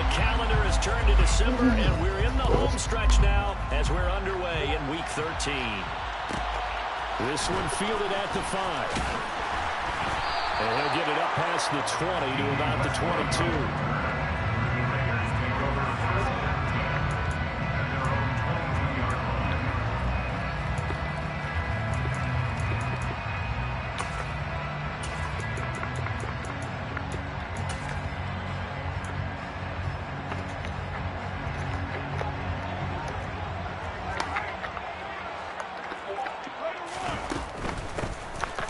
The calendar has turned to December, and we're in the home stretch now as we're underway in Week 13. This one fielded at the 5. And he'll get it up past the 20 to about the 22.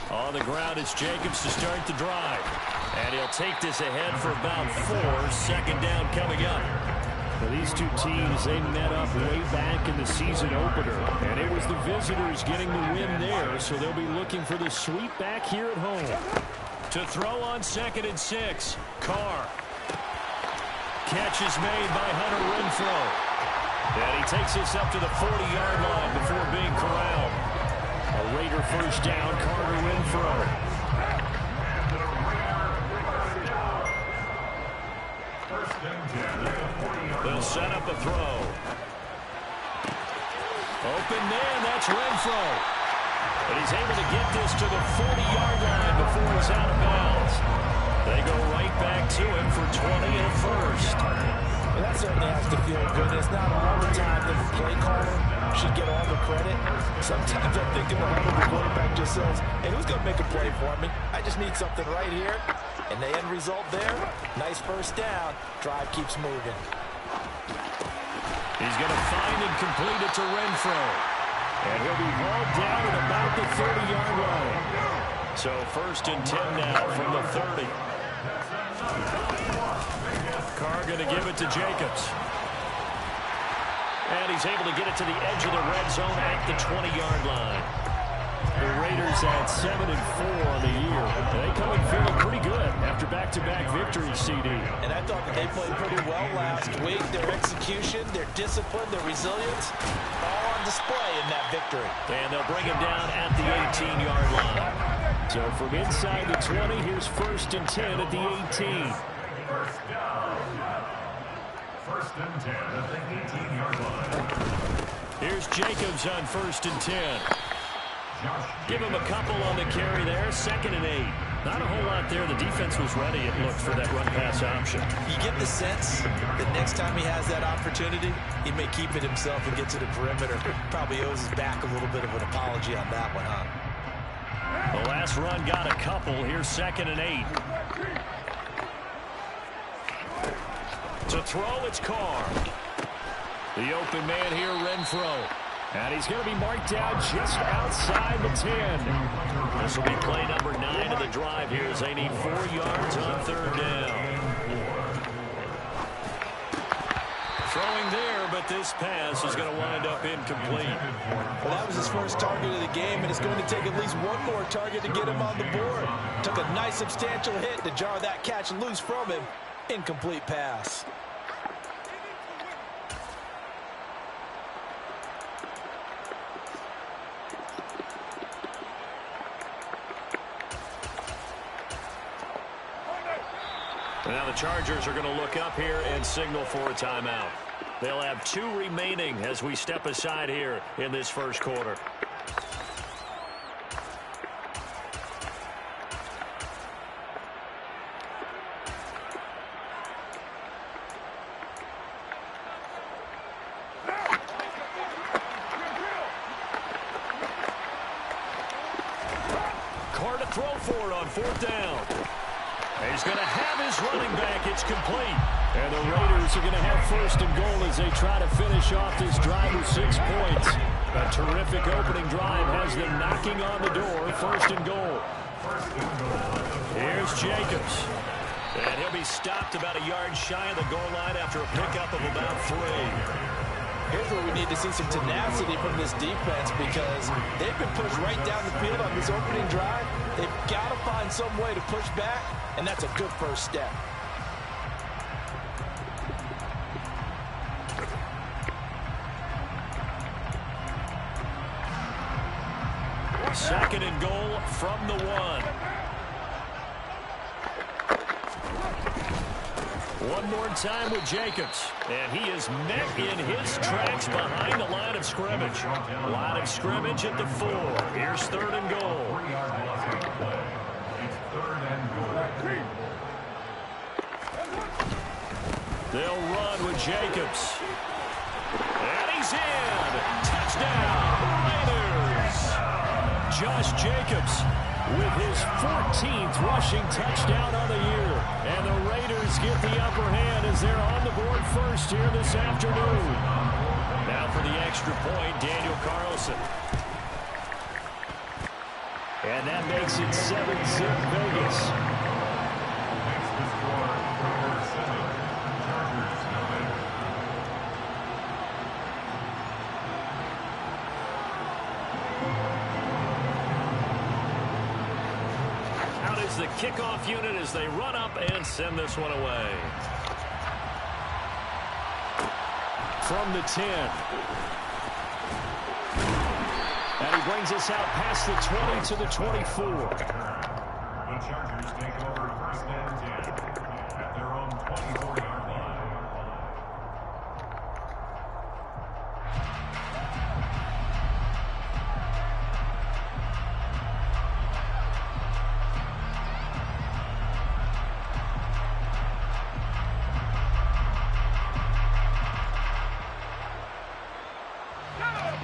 On the ground, it's Jacobs to start the drive. And he'll take this ahead for about 4. Second down coming up. Well, these two teams, they met up way back in the season opener. And it was the visitors getting the win there, so they'll be looking for the sweep back here at home. To throw on 2nd and 6. Carr. Catch is made by Hunter Renfrow. And he takes this up to the 40-yard line before being corralled. A Raider first down, Carter Renfrow. They'll set up a throw. Open man, that's Renfrow. But he's able to get this to the 40-yard line before he's out of bounds. They go right back to him for 20 and a first. Well, that certainly has to feel good. It's not all the time that the play caller should get all the credit. Sometimes I'm thinking the quarterback just says, hey, who's going to make a play for me? I just need something right here. And the end result there, nice first down. Drive keeps moving. He's going to find and complete it to Renfrow. And he'll be hauled down at about the 30-yard line. So 1st and 10 now from the 30. Carr going to give it to Jacobs. And he's able to get it to the edge of the red zone at the 20-yard line. The Raiders at 7-4 on the year. They come in feeling pretty good after back-to-back victories, CD. And I thought that they played pretty well last week. Their execution, their discipline, their resilience, all on display in that victory. And they'll bring him down at the 18-yard line. So from inside the 20, here's 1st and 10 at the 18. First and 10 at the 18-yard line. Here's Jacobs on 1st and 10. Give him a couple on the carry there. 2nd and 8. Not a whole lot there. The defense was ready, it looked, for that run-pass option. You get the sense that next time he has that opportunity, he may keep it himself and get to the perimeter. Probably owes his back a little bit of an apology on that one, huh? The last run got a couple. Here's 2nd and 8. To throw, it's Carr. The open man here, Renfrow. And he's going to be marked down just outside the 10. This will be play number 9 of the drive here as they need 4 yards on 3rd down. Throwing there, but this pass is going to wind up incomplete. Well, that was his first target of the game, and it's going to take at least one more target to get him on the board. Took a nice substantial hit to jar that catch loose from him. Incomplete pass. Now the Chargers are going to look up here and signal for a timeout. They'll have 2 remaining as we step aside here in this first quarter. Carr to throw for it on 4th down. He's going to have his running back. It's complete. And the Raiders are going to have 1st and goal as they try to finish off this drive with 6 points. A terrific opening drive has them knocking on the door. 1st and goal. Here's Jacobs. And he'll be stopped about a yard shy of the goal line after a pickup of about 3. Here's where we need to see some tenacity from this defense because they've been pushed right down the field on this opening drive. They've got to find some way to push back, and that's a good first step. Second and goal from the 1. One more time with Jacobs. And he is met in his tracks behind the line of scrimmage. Line of scrimmage at the 4. Here's 3rd and goal. It's 3rd and goal. They'll run with Jacobs. And he's in. Touchdown, Raiders. Josh Jacobs with his 14th rushing touchdown of the year. And the Raiders get the upper hand as they're on the board first here this afternoon. Now for the extra point, Daniel Carlson. And that makes it 7-zip Vegas. The kickoff unit as they run up and send this one away. From the 10. And he brings us out past the 20 to the 24. The Chargers take over 1st and 10 at their own 24-yard line.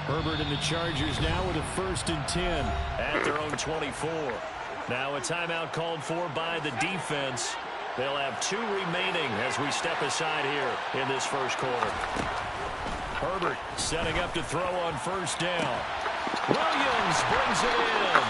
Herbert and the Chargers now with a 1st and 10 at their own 24. Now a timeout called for by the defense. They'll have 2 remaining as we step aside here in this first quarter. Herbert setting up to throw on 1st down. Williams brings it in.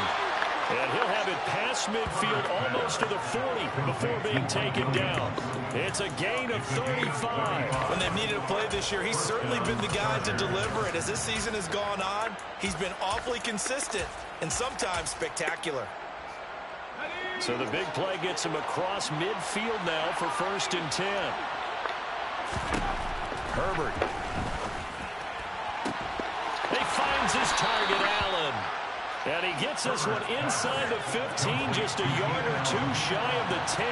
And he'll have it past midfield almost to the 40 before being taken down. It's a gain of 35. When they've needed a play this year, he's certainly been the guy to deliver it. As this season has gone on, he's been awfully consistent and sometimes spectacular. So the big play gets him across midfield now for 1st and 10. Herbert. He finds his target, Allen. And he gets this one inside the 15, just a yard or 2 shy of the 10.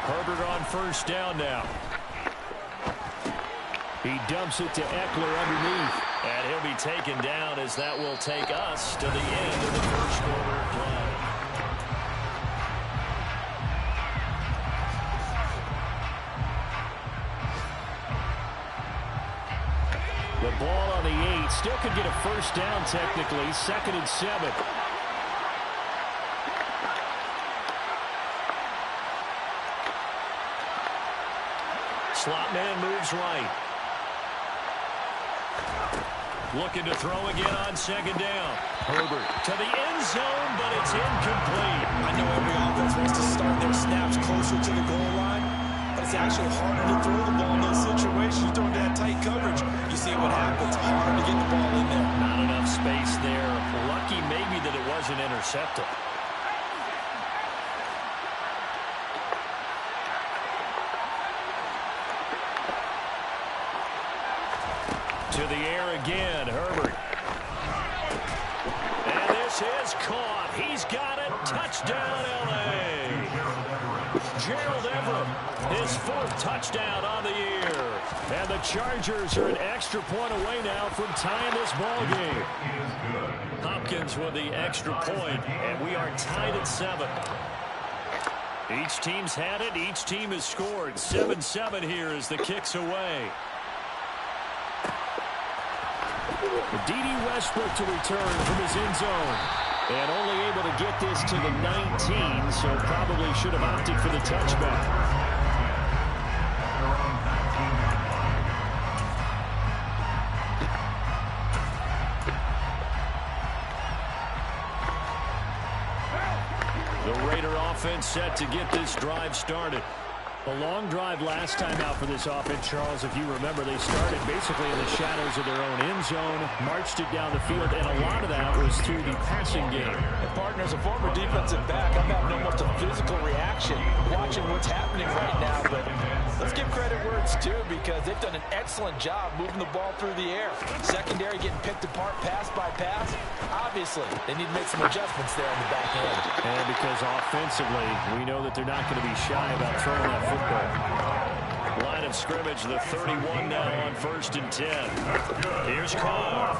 Herbert on 1st down now. He dumps it to Eckler underneath. And he'll be taken down as that will take us to the end of the first quarter of play. The ball on the 8. Still could get a 1st down technically. 2nd and 7. Slot man moves right. Looking to throw again on 2nd down. Herbert to the end zone, but it's incomplete. I know every offense wants to start their snaps closer to the goal line, but it's actually harder to throw the ball in those situations. You throw into that tight coverage, you see what happens. Harder to get the ball in there. Not enough space there. Lucky maybe that it wasn't intercepted. To the air again, Herbert. And this is caught. He's got it. Touchdown, L.A. Gerald Everett, his 4th touchdown on the year. And the Chargers are an extra point away now from tying this ball game. Hopkins with the extra point, and we are tied at 7. Each team's had it. Each team has scored. 7-7 here as the kick's away. D.D. Westbrook to return from his end zone. And only able to get this to the 19, so probably should have opted for the touchback. The Raider offense set to get this drive started. A long drive last time out for this offense, Charles. If you remember, they started basically in the shadows of their own end zone, marched it down the field, and a lot of that was through the passing game. And partner, as a former defensive back, I'm having almost a physical reaction watching what's happening right now. But let's give credit where it's due, because they've done an excellent job moving the ball through the air. Secondary getting picked apart pass by pass. obviously, they need to make some adjustments there on the back end. And because offensively, we know that they're not going to be shy about throwing that football. Line of scrimmage, the 31 now on 1st and 10. Here's Carr.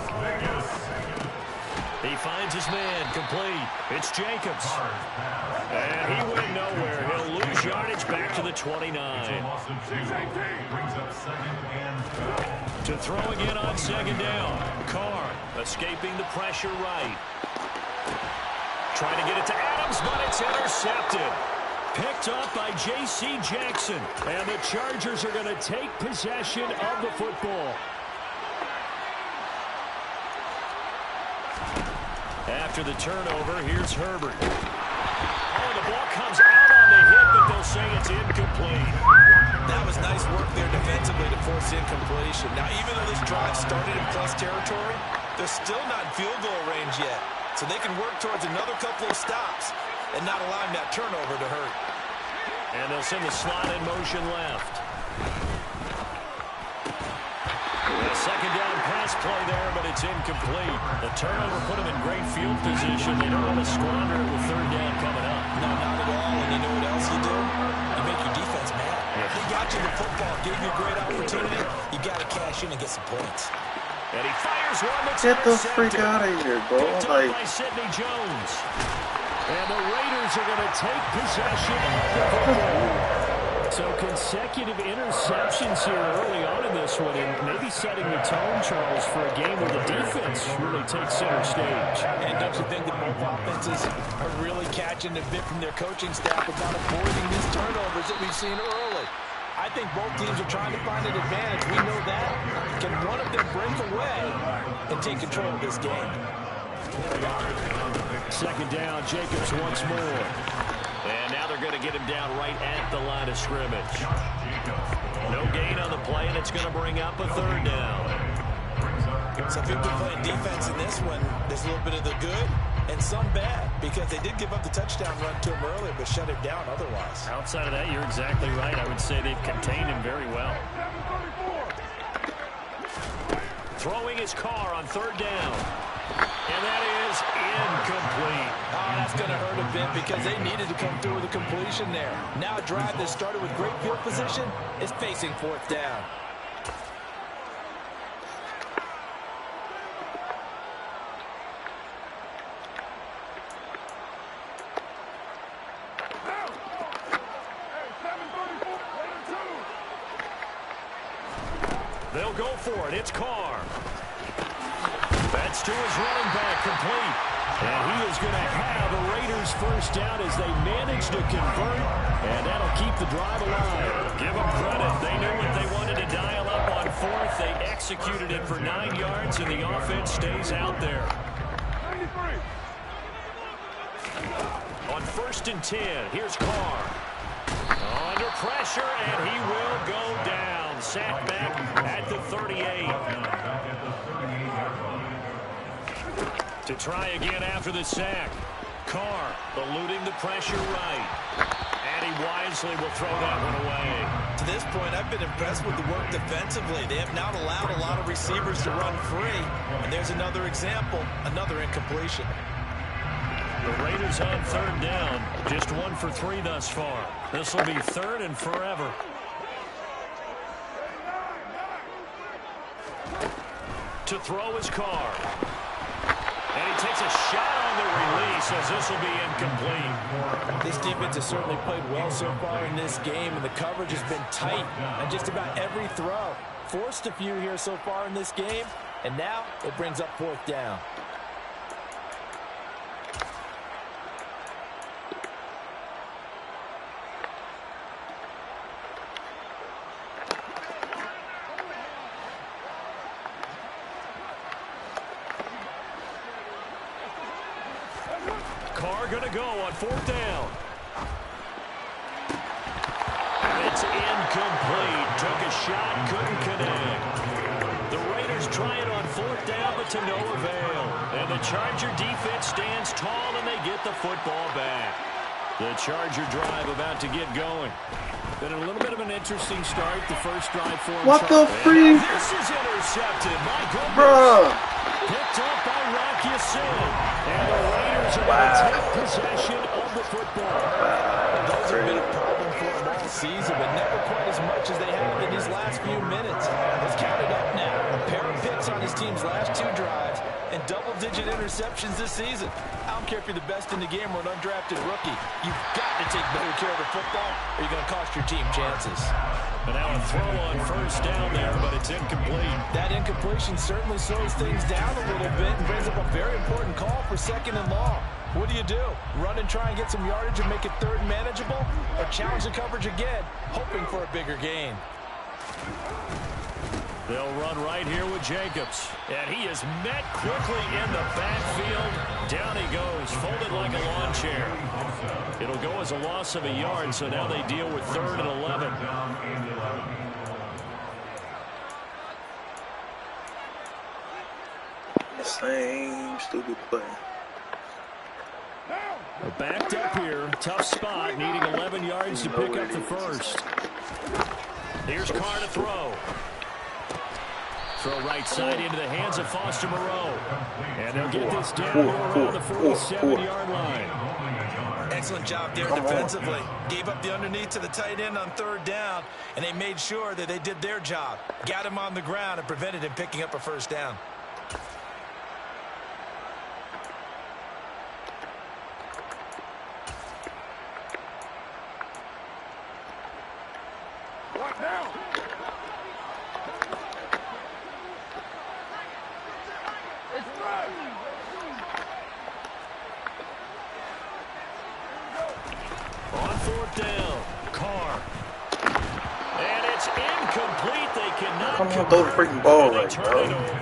He finds his man, complete. It's Jacobs. And he went nowhere. He'll lose yardage back to the 29. To throw again on 2nd down. Carr escaping the pressure right. Trying to get it to Adams, but it's intercepted. Picked up by J.C. Jackson. And the Chargers are going to take possession of the football. After the turnover, here's Herbert. Oh, the ball comes out on the hit, but they'll say it's incomplete. That was nice work there defensively to force incompletion. Now, even though this drive started in plus territory, they're still not in field goal range yet. So they can work towards another couple of stops and not allowing that turnover to hurt. And they'll send the slot in motion left. A 2nd down pass play there, but it's incomplete. The turnover put them in great field position. They don't want to squander it with 3rd down coming up. No, not at all. And you know what else you do? You make your defense mad. Yeah. They got you the football, gave you a great opportunity. You got to cash in and get some points. And he fires one that's get the freak out of here, bro. Like by Sidney Jones. And the Raiders are going to take possession of the football. So consecutive interceptions here early on in this one, and maybe setting the tone, Charles, for a game where the defense really takes center stage. And don't you think that both offenses are really catching a bit from their coaching staff about avoiding these turnovers that we've seen early? I think both teams are trying to find an advantage. We know that. Can one of them break away and take control of this game? 2nd down, Jacobs once more. And now they're going to get him down right at the line of scrimmage. No gain on the play, and it's going to bring up a 3rd down. So if you've been playing defense in this one, there's a little bit of the good and some bad, because they did give up the touchdown run to him earlier, but shut him down otherwise. Outside of that, you're exactly right. I would say they've contained him very well. Throwing his Carr on 3rd down. And that is incomplete. Oh, that's going to hurt a bit because they needed to come through with a completion there. Now a drive that started with great field position is facing 4th down. They'll go for it. It's Carr. That's to his running back, complete. And he is going to have a Raiders 1st down as they manage to convert, and that'll keep the drive alive. Give them credit. They knew what they wanted to dial up on 4th. They executed it for 9 yards, and the offense stays out there. On 1st and 10, here's Carr. Under pressure, and he will go down. Sacked back at the 38. To try again after the sack. Carr eluding the pressure right. And he wisely will throw that one away. To this point, I've been impressed with the work defensively. They have not allowed a lot of receivers to run free. And there's another example, another incompletion. The Raiders on 3rd down. Just 1 for 3 thus far. This will be 3rd and forever. To throw his Carr. And he takes a shot on the release as this will be incomplete. This defense has certainly played well so far in this game, and the coverage has been tight on just about every throw. Forced a few here so far in this game, and now it brings up 4th down. Carr going to go on 4th down. And it's incomplete. Took a shot, couldn't connect. The Raiders try it on 4th down, but to no avail. And the Charger defense stands tall, and they get the football back. The Charger drive about to get going. Been a little bit of an interesting start, the first drive for him. What the freak? This is intercepted. My goodness. Bruh. Picked up by Rock Ya-Sin. take possession of the football. Those have been a problem for them all season, but never quite as much as they have in these last few minutes. It's counted up now. A pair of picks on his team's last 2 drives and double-digit interceptions this season. I don't care if you're the best in the game or an undrafted rookie. You've got to take better care of the football or you're going to cost your team chances. And now a throw on first down there, but it's incomplete. That incompletion certainly slows things down a little bit and brings up a very important call for 2nd and long. What do? Run and try and get some yardage and make it 3rd and manageable? Or challenge the coverage again, hoping for a bigger gain? They'll run right here with Jacobs. And he is met quickly in the backfield. Down he goes, folded like a lawn chair. It'll go as a loss of a yard, so now they deal with 3rd and 11. Same stupid play. Backed up here, tough spot, needing 11 yards to pick up the first. Here's Carr to throw. Throw right side into the hands of Foster Moreau. And they'll get this down around the 47-yard line. Excellent job there defensively. Gave up the underneath to the tight end on 3rd down, and they made sure that they did their job. Got him on the ground and prevented him picking up a first down. On 4th down, Carr. And it's incomplete. They cannot Come on, throw the freaking ball right, turn bro. it over.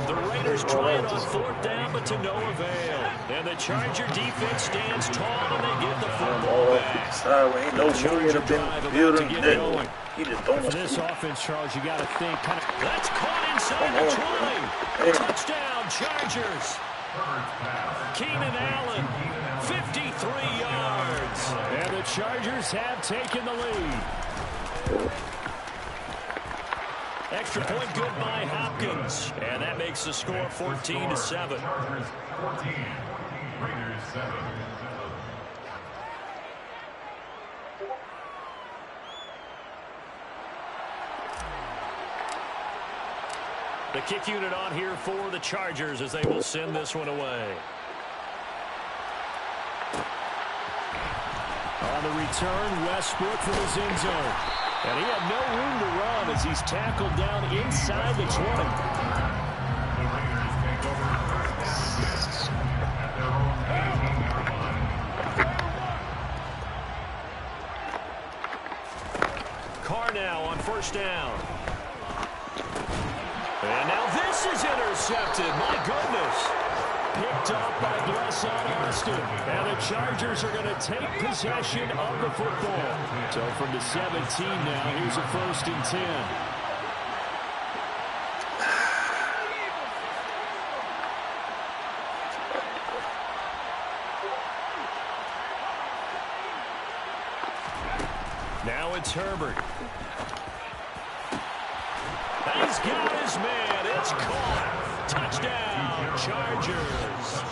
The Raiders try it on 4th down, but to no avail. And the Charger defense stands tall, and they get the football back. Sideways, ain't no movement up in the building. Nothing. He just throwing For this offense, Charles, you got to think kind of. That's caught inside the 20. Touchdown, Chargers. Keenan Allen, 53 yards. And the Chargers have taken the lead. Extra point good by Hopkins. And that makes the score 14-7. 14, Raiders 7. The kick unit on here for the Chargers as they will send this one away. On the return, Westbrook from his end zone. And he had no room to run as he's tackled down inside the 20. The Raiders take over first down at their own 18-yard line. Carr now on 1st down. And now this is intercepted. My goodness. Picked up by Blessed Austin. And the Chargers are going to take possession of the football. So from the 17 now, here's a 1st and 10. Now it's Herbert. He's got his man. It's caught. Touchdown, Chargers.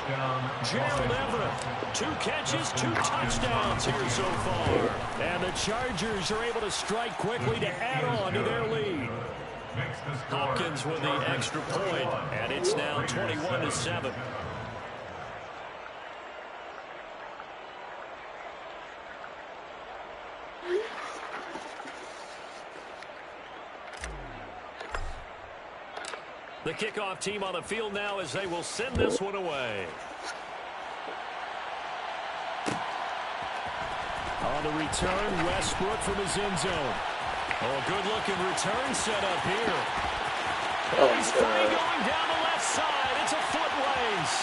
Gerald Everett, 2 catches, 2 touchdowns here so far. And the Chargers are able to strike quickly to add on to their lead. Hopkins with the extra point, and it's now 21-7. The kickoff team on the field now as they will send this one away. On the return, Westbrook from his end zone. Oh, good-looking return set up here. He's free going down the left side. It's a foot race.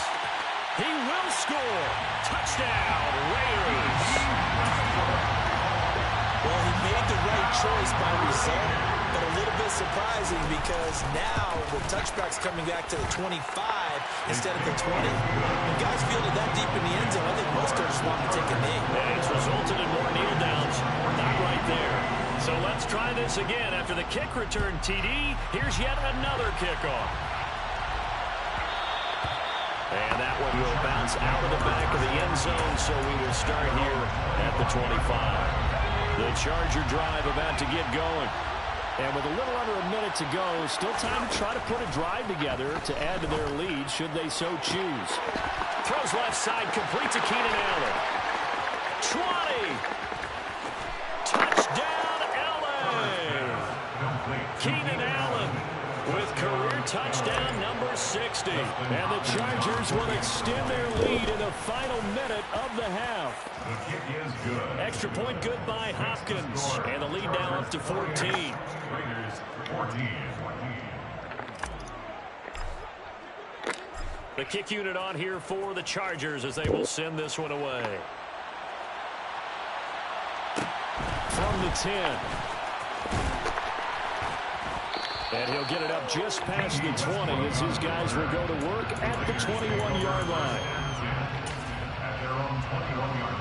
He will score. Touchdown, Raiders. Well, he made the right choice by result, but a little bit surprising because now the touchback's coming back to the 25 instead of the 20. When guys fielded that deep in the end zone, I think most coaches want to take a knee. And it's resulted in more kneel downs. Not right there. So let's try this again. After the kick return TD, here's yet another kickoff. And that one will bounce out of the back of the end zone, so we will start here at the 25. The Charger drive about to get going. And with a little under a minute to go, still time to try to put a drive together to add to their lead, should they so choose. Throws left side, complete to Keenan Allen. 20. Touchdown, LA. Keenan Allen with career touchdown number 60. And the Chargers will extend their lead in the final minute of the half. The kick is good. Extra point good by Hopkins. And the lead now up to 14. Raiders 14. The kick unit on here for the Chargers as they will send this one away. From the 10. And he'll get it up just past the 20 as his guys will go to work at the 21-yard line. At their own 21-yard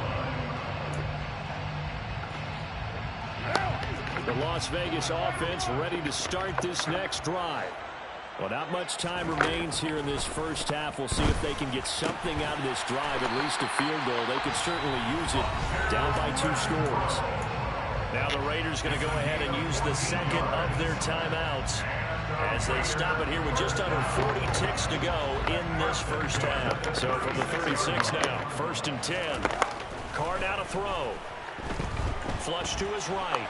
line. The Las Vegas offense ready to start this next drive. Well, not much time remains here in this first half. We'll see if they can get something out of this drive, at least a field goal. They could certainly use it down by 2 scores. Now the Raiders going to go ahead and use the second of their timeouts as they stop it here with just under 40 ticks to go in this first half. So from the 36 now, 1st and 10. Carr now to throw. Flush to his right.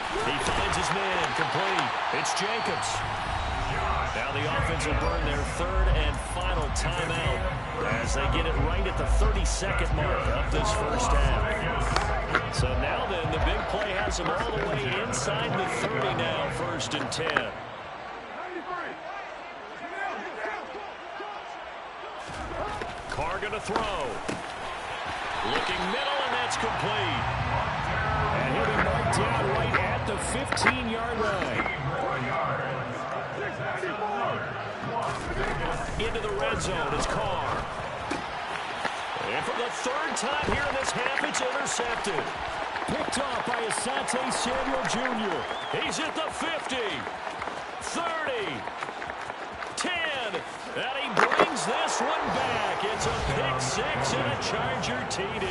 He finds his man, complete. It's Jacobs. Now the offense will burn their 3rd and final timeout as they get it right at the 32nd mark of this first half. So now then, the big play has them all the way inside the 30 now, 1st and 10. Carr going to throw. Looking middle, and that's complete. And he'll be marked down right at the 15-yard line. Into the red zone is Carr. And for the 3rd time here in this half, it's intercepted. Picked off by Asante Samuel Jr. He's at the 50, 30, 10, and he brings this one back. It's a pick 6 and a Charger TD.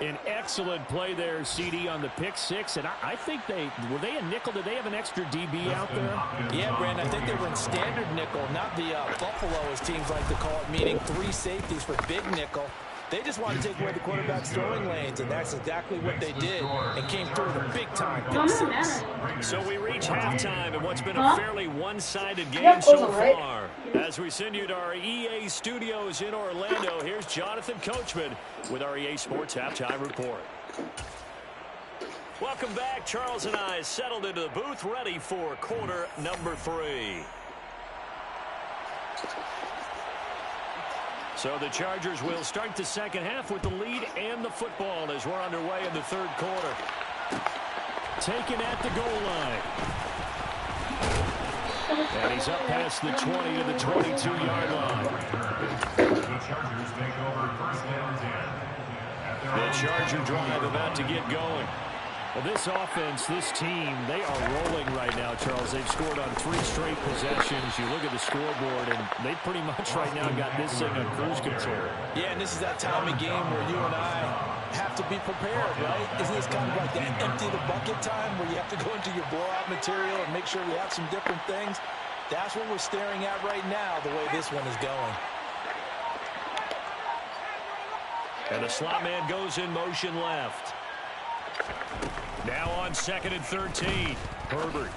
An excellent play there, CD, on the pick 6. And I think were they a nickel? Did they have an extra DB out there? Yeah, Brandon, I think they were in standard nickel, not the Buffalo, as teams like to call it, meaning 3 safeties for big nickel. They just want to take away the quarterback's throwing lanes, and that's exactly what they did and came through with a big-time pick 6. So we reach halftime in what's been a fairly one-sided game so far. As we send you to our EA studios in Orlando, here's Jonathan Coachman with our EA Sports Halftime Report. Welcome back. Charles and I settled into the booth, ready for quarter number 3. So the Chargers will start the second half with the lead and the football as we're underway in the 3rd quarter. Taken at the goal line. And he's up past the 20 to the 22-yard line. The Chargers take over 1st and 10. The Charger drive about to get going. Well, this offense, this team, they are rolling right now, Charles. They've scored on 3 straight possessions. You look at the scoreboard, and they pretty much right now got this thing on cruise control. Yeah, and this is that time of game where you and I have to be prepared, right? Isn't this kind of like that empty the bucket time where you have to go into your blowout material and make sure we have some different things? That's what we're staring at right now, the way this one is going. And the slot man goes in motion left. Now on 2nd and 13, Herbert.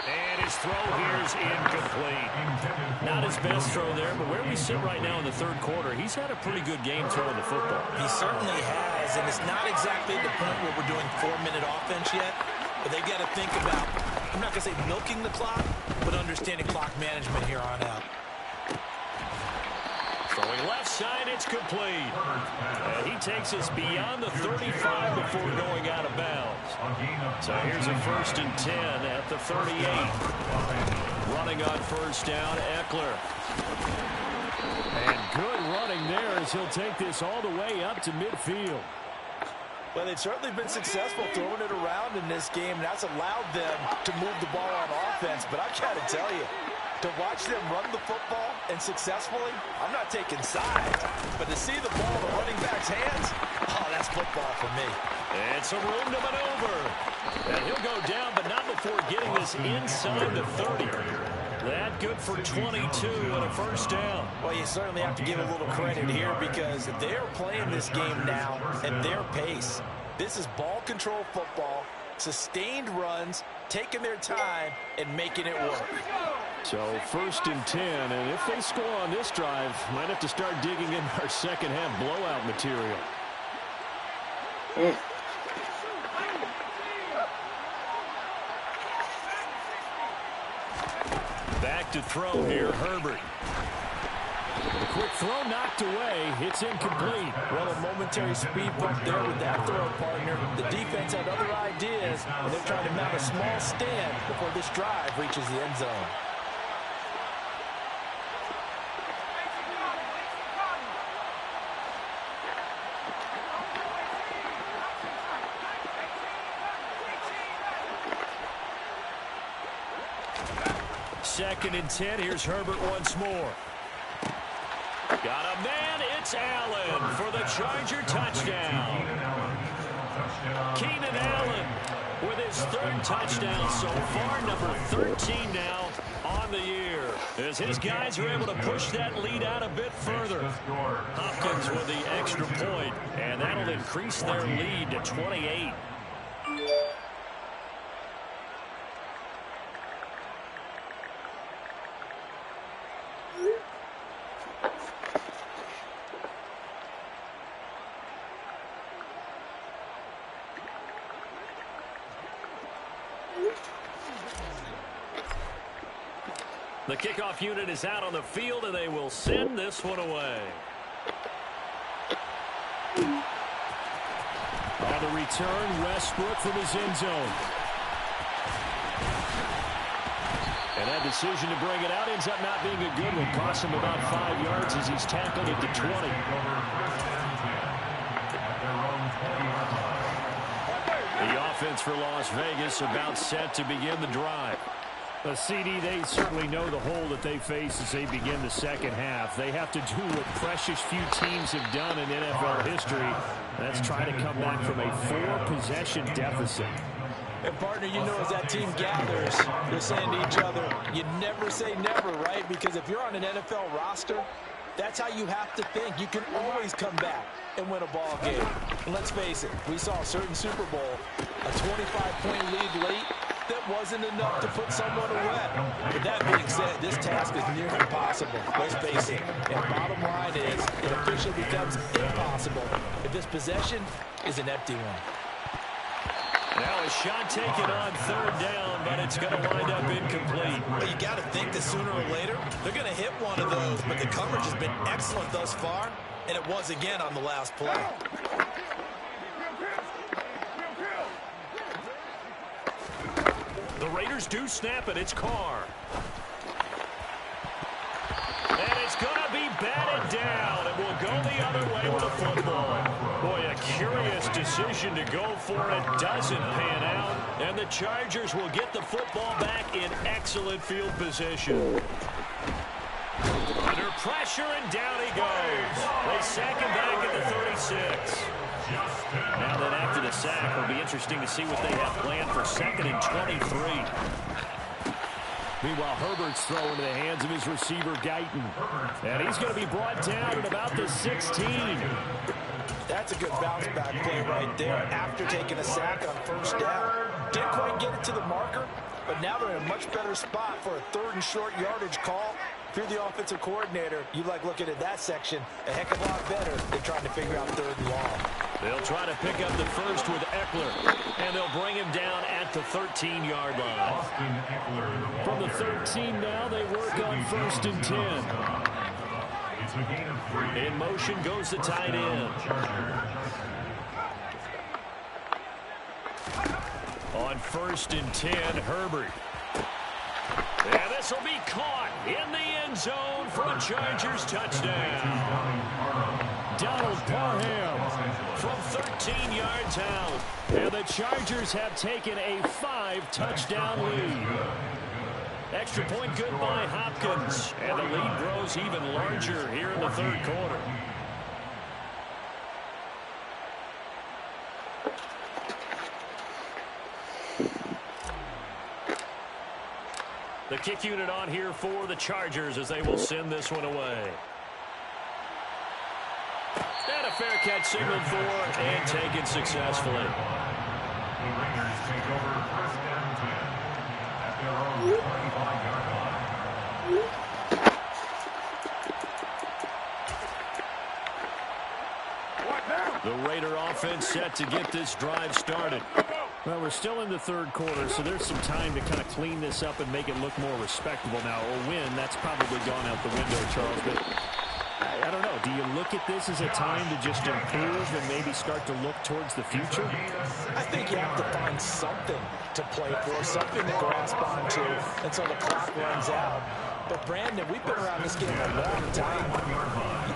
And his throw here is incomplete. Not his best throw there, but where we sit right now in the 3rd quarter, he's had a pretty good game throwing the football. He certainly has, and it's not exactly the point where we're doing 4-minute offense yet, but they got to think about, I'm not going to say milking the clock, but understanding clock management here on out. Throwing left side, it's complete. And he takes us beyond the 35 before going out of bounds. So here's a 1st and 10 at the 38. Running on 1st down, Eckler. And good running there as he'll take this all the way up to midfield. Well, they've certainly been successful throwing it around in this game, and that's allowed them to move the ball on offense. But I got to tell you, to watch them run the football and successfully, I'm not taking sides, but to see the ball in the running back's hands, oh, that's football for me. And some room to maneuver. And he'll go down, but not before getting this inside the 30. That good for 22 and a first down. Well, you certainly have to give a little credit here because they're playing this game now at their pace. This is ball control football, sustained runs, taking their time, and making it work. So 1st and 10, and if they score on this drive, might have to start digging in our second half blowout material. Back to throw here, Herbert. The quick throw knocked away. It's incomplete. Well, a momentary speed bump there with that throw, partner. The defense had other ideas, and they're trying to mount a small stand before this drive reaches the end zone. Second and 10. Here's Herbert once more. Got a man. It's Allen for the Charger touchdown. Keenan Allen with his 3rd touchdown so far, number 13 now on the year. As his guys are able to push that lead out a bit further. Hopkins with the extra point, and that'll increase their lead to 28. The kickoff unit is out on the field, and they will send this one away. On the return, Westbrook from his end zone. And that decision to bring it out ends up not being a good one. Costs him about 5 yards as he's tackled at the 20. The offense for Las Vegas about set to begin the drive. CD, they certainly know the hole that they face as they begin the second half. They have to do what precious few teams have done in NFL history. That's try to come back from a 4-possession deficit. And, partner, you know as that team gathers, they're saying to each other, you never say never, right? Because if you're on an NFL roster, that's how you have to think. You can always come back and win a ball game. And let's face it, we saw a certain Super Bowl, a 25-point lead late, that wasn't enough to put someone away. But that being said, this task is near impossible. Let's face it. And bottom line is, it officially becomes impossible if this possession is an empty one. Now a shot taken on 3rd down, but it's going to wind up incomplete. Well, you got to think that sooner or later, they're going to hit one of those. But the coverage has been excellent thus far, and it was again on the last play. The Raiders do snap it. It's Carr. And it's going to be batted down. It will go the other way with a football. Boy, a curious decision to go for it. Doesn't pan out. And the Chargers will get the football back in excellent field position. Under pressure, and down he goes. They sack him back at the 36. Now then, after the sack, it'll be interesting to see what they have planned for 2nd and 23. Meanwhile, Herbert's throw into the hands of his receiver, Guyton. And he's going to be brought down at about the 16. That's a good bounce-back play right there after taking a sack on 1st down. Didn't quite get it to the marker, but now they're in a much better spot for a 3rd and short yardage call. If you're the offensive coordinator, you like looking at that section a heck of a lot better than trying to figure out 3rd and long. They'll try to pick up the first with Eckler, and they'll bring him down at the 13-yard line. From the 13 now, they work on 1st and 10. In motion goes the tight end. On 1st and 10, Herbert. And this will be caught in the end zone for a Chargers touchdown. Donald Parham from 13 yards out. And the Chargers have taken a 5-touchdown lead. Extra point good by Hopkins. And the lead grows even larger here in the third quarter. The kick unit on here for the Chargers as they will send this one away. And a fair catch signaled for and taken successfully. The Raiders take over first and 10 at their own 25-yard line. The Raider offense set to get this drive started. Well, we're still in the third quarter, so there's some time to kind of clean this up and make it look more respectable now. A win, that's probably gone out the window, Charles, but I don't know. Do you look at this as a time to just improve and maybe start to look towards the future? I think you have to find something to play for, something to grasp onto until the clock runs out. But, Brandon, we've been around this game a long time.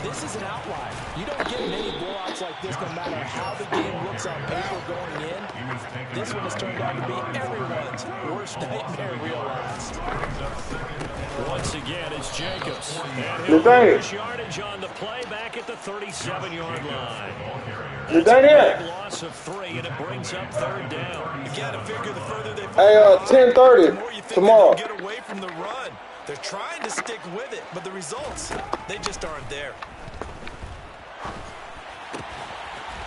This is an outlier. You don't get many blowouts like this no matter how the game looks on paper going in. This one has turned out to be everyone's worst nightmare realized. Once again, it's Jacobs. And he'll lose yardage on the play back at the 37-yard line. That's a big loss of 3, and it brings up third down. You got to figure the further they 10:30 tomorrow. Get away from the run. They're trying to stick with it, but the results, they just aren't there.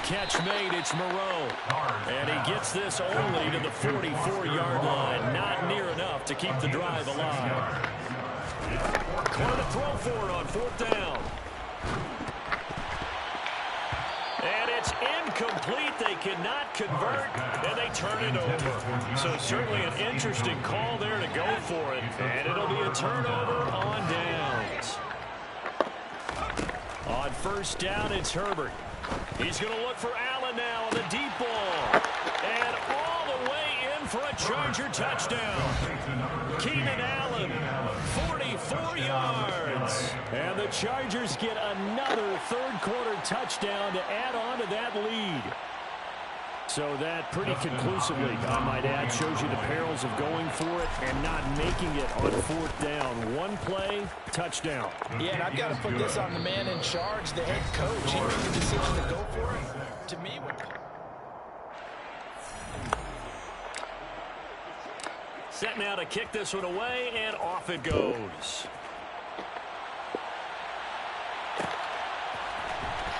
Catch made, it's Moreau. And he gets this only to the 44-yard line. Not near enough to keep the drive alive. Corner to throw for it on fourth down. And it's incomplete. They cannot convert, and they turn it over. So certainly an interesting call there to go for it. And it'll be a turnover on downs. On first down, it's Herbert. He's going to look for Allen now on the deep ball. And all the way in for a Charger touchdown. Keenan Allen, 44 yards. And the Chargers get another third-quarter touchdown to add on to that lead. So that pretty conclusively, I might add, shows you the perils of going for it and not making it on fourth down. One play, touchdown. Yeah, and I've got to put this on the man in charge, the head coach. He made the decision to go for it. To me, set now to kick this one away, and off it goes.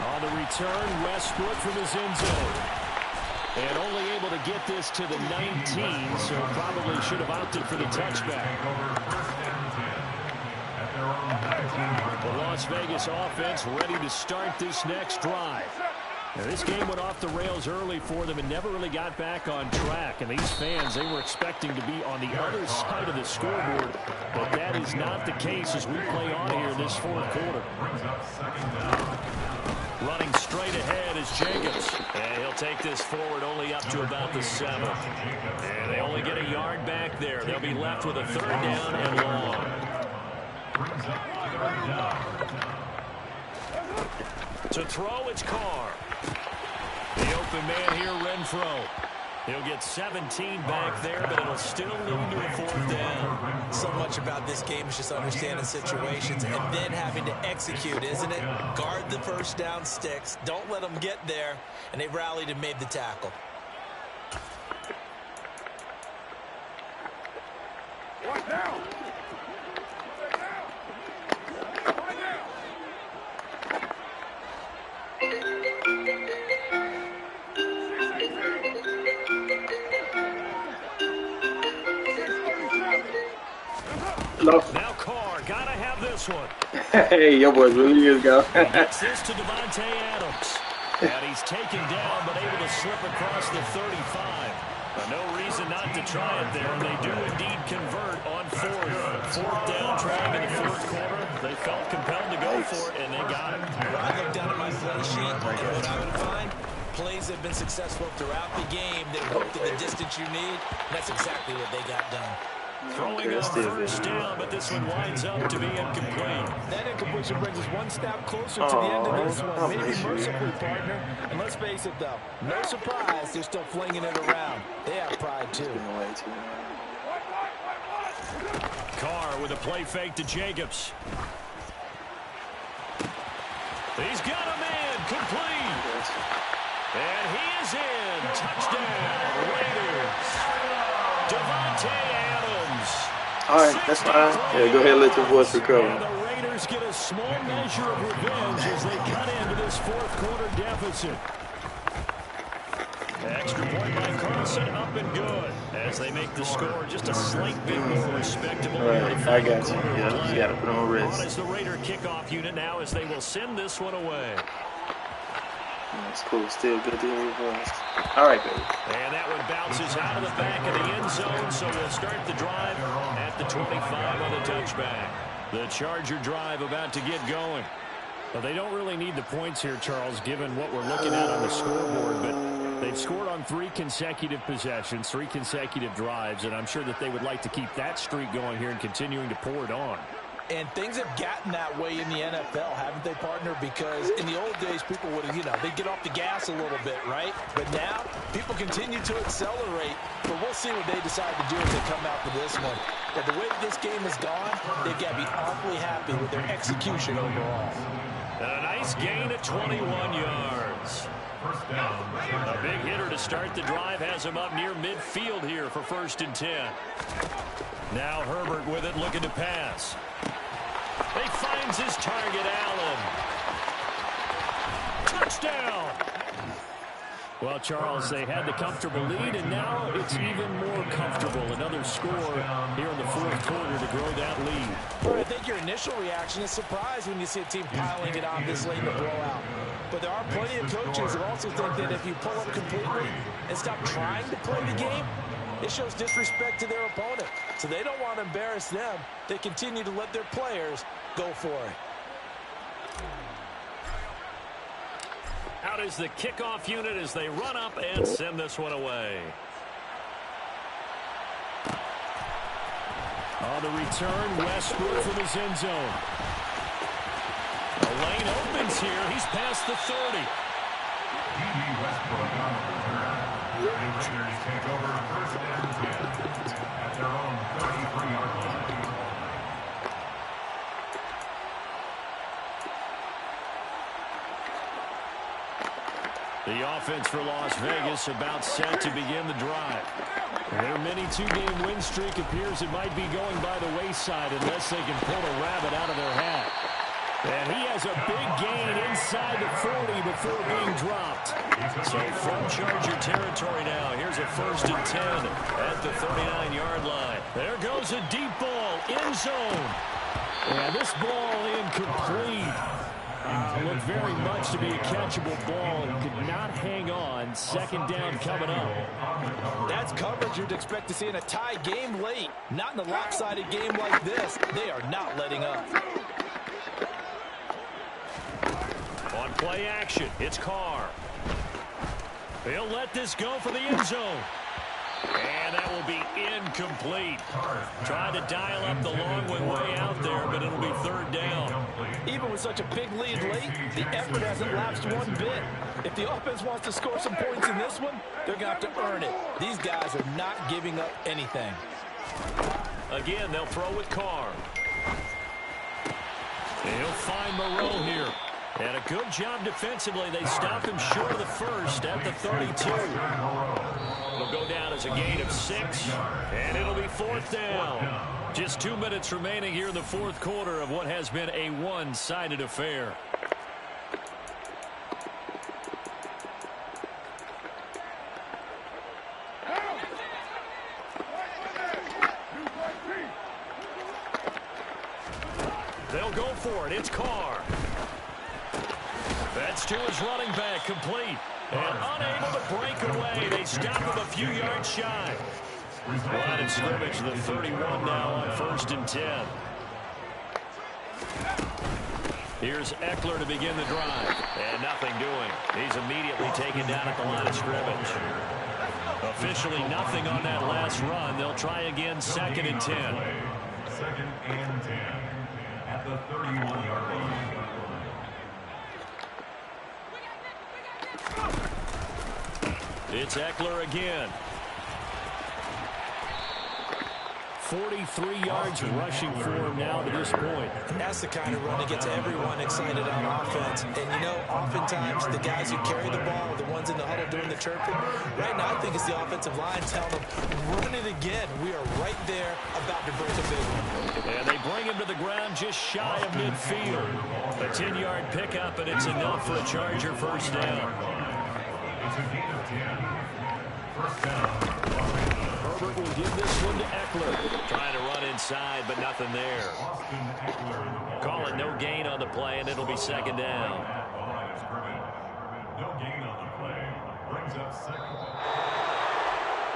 On the return, Westbrook from his end zone. And only able to get this to the 19, so probably should have opted for the touchback. The Las Vegas offense ready to start this next drive. Now, this game went off the rails early for them and never really got back on track. And these fans, they were expecting to be on the other side of the scoreboard, but that is not the case as we play on here this fourth quarter. Running straight ahead is Jacobs. And he'll take this forward only up to about the 7. And they only get a yard back there. They'll be left with a third down and long. To throw, it's Carr. The open man here, Renfro. He'll get 17 back there, but it'll still lead to a fourth down. So much about this game is just understanding situations and then having to execute, isn't it? Guard the first down sticks. Don't let them get there. And they rallied and made the tackle. What now? Now Carr, gotta have this one. Hey, your boys really is go. Gets this to Devontae Adams. And he's taken down, but able to slip across the 35. No reason not to try it there, and they do indeed convert on fourth down, trying in the fourth quarter. They felt compelled to go for it, and they got it. When I look down at my play sheet, and what I'm going to find, plays have been successful throughout the game. They worked at the distance you need, and that's exactly what they got done. Throwing on first down, but this one winds up to be incomplete. That incompletion brings us one step closer to the end of this one. Maybe mercifully, partner. And let's face it, though, no surprise they're still flinging it around. They have pride, too. Carr with a play fake to Jacobs. He's got a man, complete. And he is in. Touchdown, Raiders. Davante Adams. All right, that's fine. Yeah, go ahead and let your voice recover. And the Raiders get a small measure of revenge as they cut into this fourth quarter deficit. Extra point by Carlson, up and good. As they make the score just a slight bit more respectable. All right, I got you. Yeah, you got to put on rest. On is the Raider kickoff unit now as they will send this one away. That's cool. Still good to hear your voice. All right, baby. And that one bounces out of the back of the end zone, so we'll start the drive at the 25 on the touchback. The Charger drive about to get going. Well, they don't really need the points here, Charles, given what we're looking at on the scoreboard, but they've scored on 3 consecutive possessions, 3 consecutive drives, and I'm sure that they would like to keep that streak going here and continuing to pour it on. And things have gotten that way in the NFL, haven't they, partner? Because in the old days, people would, they'd get off the gas a little bit, right? But now, people continue to accelerate. But we'll see what they decide to do as they come out for this one. But the way that this game has gone, they've got to be awfully happy with their execution overall. And a nice gain at 21 yards. A big hitter to start the drive has him up near midfield here for 1st and 10. Now Herbert with it, looking to pass. He finds his target, Allen. Touchdown! Well, Charles, they had the comfortable lead, and now it's even more comfortable. Another score here in the fourth quarter to grow that lead. Well, I think your initial reaction is surprise when you see a team piling it on this late in the blowout. But there are plenty of coaches who also think that if you pull up completely and stop trying to play the game, it shows disrespect to their opponent. So they don't want to embarrass them. They continue to let their players go for it. Out is the kickoff unit as they run up and send this one away. On the return, Westbrook from his end zone. The lane opens here. He's past the 30. Westbrook on the return. The Raiders take over 1st and 10 at their own 33-yard line. The offense for Las Vegas about set to begin the drive. Their mini 2-game win streak appears it might be going by the wayside unless they can pull a rabbit out of their hat. And he has a big gain inside the 40 before being dropped. So from Charger territory now, here's a 1st and 10 at the 39-yard line. There goes a deep ball, end zone. And this ball incomplete. Looked very much to be a catchable ball and could not hang on. 2nd down coming up. That's coverage you'd expect to see in a tie game late. Not in a lopsided game like this. They are not letting up. On play action, it's Carr. He'll let this go for the end zone. And that will be incomplete. Trying to dial up the long one way out there, but it'll be 3rd down. Even with such a big lead late, the effort hasn't lapsed one bit. If the offense wants to score some points in this one, they're going to have to earn it. These guys are not giving up anything. Again, they'll throw with Carr. He'll find Moreau here. And a good job defensively. They stop him short of the 1st at the 32. It'll go down as a gain of 6, and it'll be 4th down. Just 2 minutes remaining here in the fourth quarter of what has been a one-sided affair. They'll go for it. It's Carr. That's to his running back, complete. And unable to break away. They stop him a few yards shy. Line of scrimmage, the 31 now on 1st and 10. Here's Eckler to begin the drive. And nothing doing. He's immediately taken down at the line of scrimmage. A officially nothing on that last run. They'll try again, 2nd and 10. 2nd and 10 at the 31-yard line. It's Eckler again. 43 yards rushing for him now to this point. That's the kind of run that gets everyone excited on offense. And, you know, oftentimes the guys who carry the ball are the ones in the huddle doing the chirping. Right now, I think it's the offensive line telling them, run it again. We are right there about to break a big one. And they bring him to the ground just shy of midfield. A 10-yard pickup, and it's enough for a Charger first down. It's a gain of 10. First down. Herbert will give this one to Eckler. Trying to run inside, but nothing there. Call it no gain on the play, and it'll be 2nd down. No gain on the play. Brings up 2nd.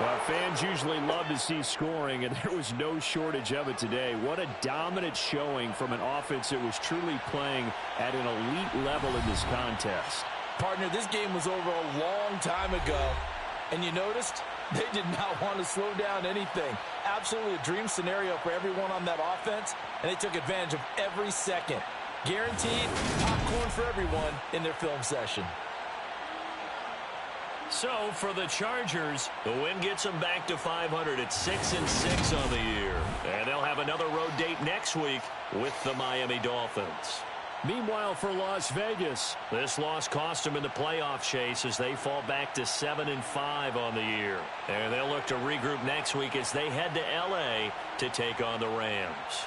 Well, fans usually love to see scoring, and there was no shortage of it today. What a dominant showing from an offense that was truly playing at an elite level in this contest. Partner, this game was over a long time ago, and you noticed they did not want to slow down anything. Absolutely a dream scenario for everyone on that offense, and they took advantage of every second. Guaranteed popcorn for everyone in their film session. So, for the Chargers, the win gets them back to 500 at 6-6 on the year. And they'll have another road date next week with the Miami Dolphins. Meanwhile, for Las Vegas, this loss cost them in the playoff chase as they fall back to 7-5 on the year. And they'll look to regroup next week as they head to L.A. to take on the Rams.